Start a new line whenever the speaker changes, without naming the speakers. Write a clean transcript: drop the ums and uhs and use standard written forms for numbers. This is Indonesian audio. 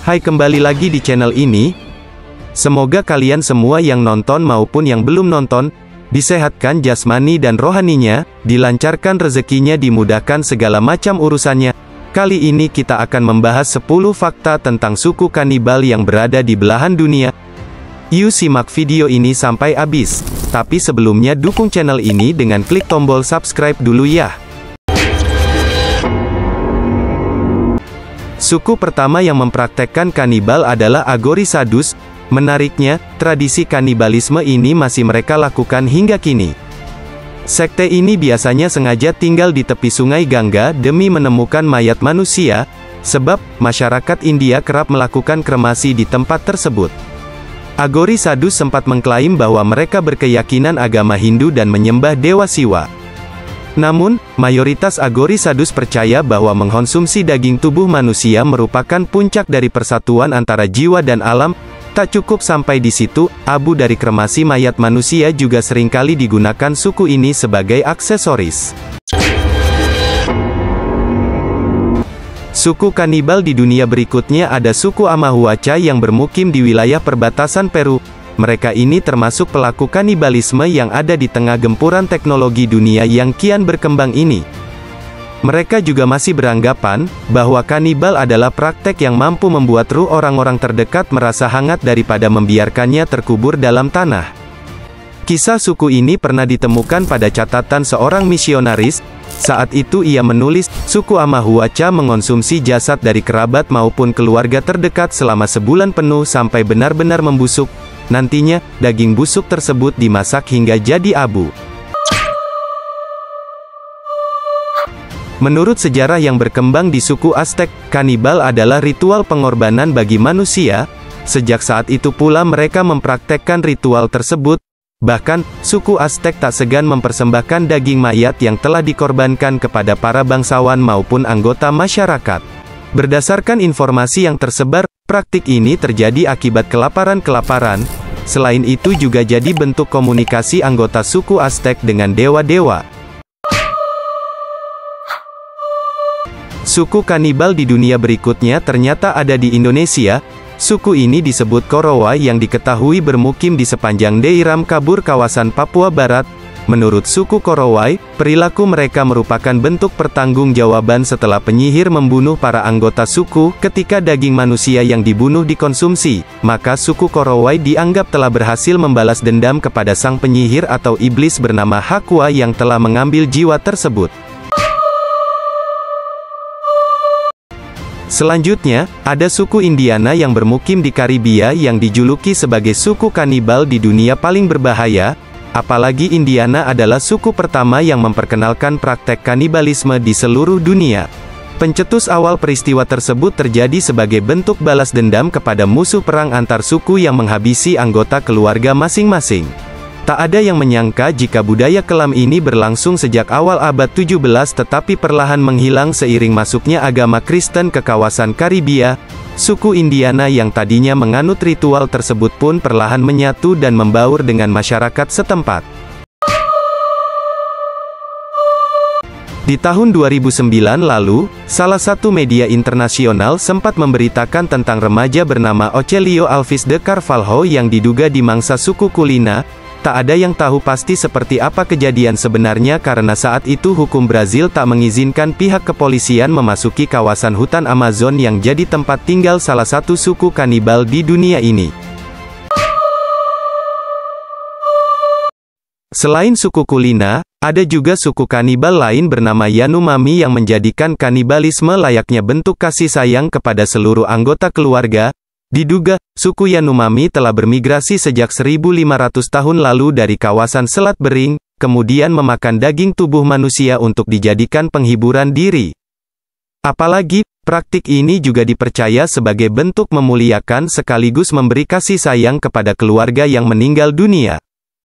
Hai, kembali lagi di channel ini. Semoga kalian semua yang nonton maupun yang belum nonton, disehatkan jasmani dan rohaninya, dilancarkan rezekinya, dimudahkan segala macam urusannya. Kali ini kita akan membahas 10 fakta tentang suku kanibal yang berada di belahan dunia. Yuk simak video ini sampai habis. Tapi sebelumnya dukung channel ini dengan klik tombol subscribe dulu ya. Suku pertama yang mempraktekkan kanibal adalah Agorisadus. Menariknya, tradisi kanibalisme ini masih mereka lakukan hingga kini. Sekte ini biasanya sengaja tinggal di tepi sungai Gangga demi menemukan mayat manusia, sebab masyarakat India kerap melakukan kremasi di tempat tersebut. Agorisadus sempat mengklaim bahwa mereka berkeyakinan agama Hindu dan menyembah Dewa Siwa. Namun, mayoritas Agorisadus percaya bahwa mengkonsumsi daging tubuh manusia merupakan puncak dari persatuan antara jiwa dan alam. Tak cukup sampai di situ, abu dari kremasi mayat manusia juga seringkali digunakan suku ini sebagai aksesoris. Suku kanibal di dunia berikutnya ada suku Amahuaca yang bermukim di wilayah perbatasan Peru. Mereka ini termasuk pelaku kanibalisme yang ada di tengah gempuran teknologi dunia yang kian berkembang ini. Mereka juga masih beranggapan bahwa kanibal adalah praktek yang mampu membuat ruh orang-orang terdekat merasa hangat daripada membiarkannya terkubur dalam tanah. Kisah suku ini pernah ditemukan pada catatan seorang misionaris. Saat itu ia menulis, suku Amahuaca mengonsumsi jasad dari kerabat maupun keluarga terdekat selama sebulan penuh sampai benar-benar membusuk. Nantinya, daging busuk tersebut dimasak hingga jadi abu. Menurut sejarah yang berkembang di suku Aztec, kanibal adalah ritual pengorbanan bagi manusia. Sejak saat itu pula mereka mempraktekkan ritual tersebut. Bahkan, suku Aztec tak segan mempersembahkan daging mayat yang telah dikorbankan kepada para bangsawan maupun anggota masyarakat. Berdasarkan informasi yang tersebar, praktik ini terjadi akibat kelaparan. Selain itu juga jadi bentuk komunikasi anggota suku Aztec dengan dewa-dewa. Suku kanibal di dunia berikutnya ternyata ada di Indonesia. Suku ini disebut Korowai yang diketahui bermukim di sepanjang Deiram Kabur kawasan Papua Barat. Menurut suku Korowai, perilaku mereka merupakan bentuk pertanggungjawaban setelah penyihir membunuh para anggota suku. Ketika daging manusia yang dibunuh dikonsumsi, maka suku Korowai dianggap telah berhasil membalas dendam kepada sang penyihir atau iblis bernama Hakwa yang telah mengambil jiwa tersebut. Selanjutnya, ada suku Indiana yang bermukim di Karibia yang dijuluki sebagai suku kanibal di dunia paling berbahaya. Apalagi Indiana adalah suku pertama yang memperkenalkan praktek kanibalisme di seluruh dunia. Pencetus awal peristiwa tersebut terjadi sebagai bentuk balas dendam kepada musuh perang antar suku yang menghabisi anggota keluarga masing-masing. Tak ada yang menyangka jika budaya kelam ini berlangsung sejak awal abad 17 tetapi perlahan menghilang seiring masuknya agama Kristen ke kawasan Karibia. Suku Indiana yang tadinya menganut ritual tersebut pun perlahan menyatu dan membaur dengan masyarakat setempat. Di tahun 2009 lalu, salah satu media internasional sempat memberitakan tentang remaja bernama Ocelio Alves de Carvalho yang diduga dimangsa suku Kulina. Tak ada yang tahu pasti seperti apa kejadian sebenarnya karena saat itu hukum Brazil tak mengizinkan pihak kepolisian memasuki kawasan hutan Amazon yang jadi tempat tinggal salah satu suku kanibal di dunia ini. Selain suku Kulina, ada juga suku kanibal lain bernama Yanomami yang menjadikan kanibalisme layaknya bentuk kasih sayang kepada seluruh anggota keluarga. Diduga, suku Yanomami telah bermigrasi sejak 1500 tahun lalu dari kawasan Selat Bering, kemudian memakan daging tubuh manusia untuk dijadikan penghiburan diri. Apalagi, praktik ini juga dipercaya sebagai bentuk memuliakan sekaligus memberi kasih sayang kepada keluarga yang meninggal dunia.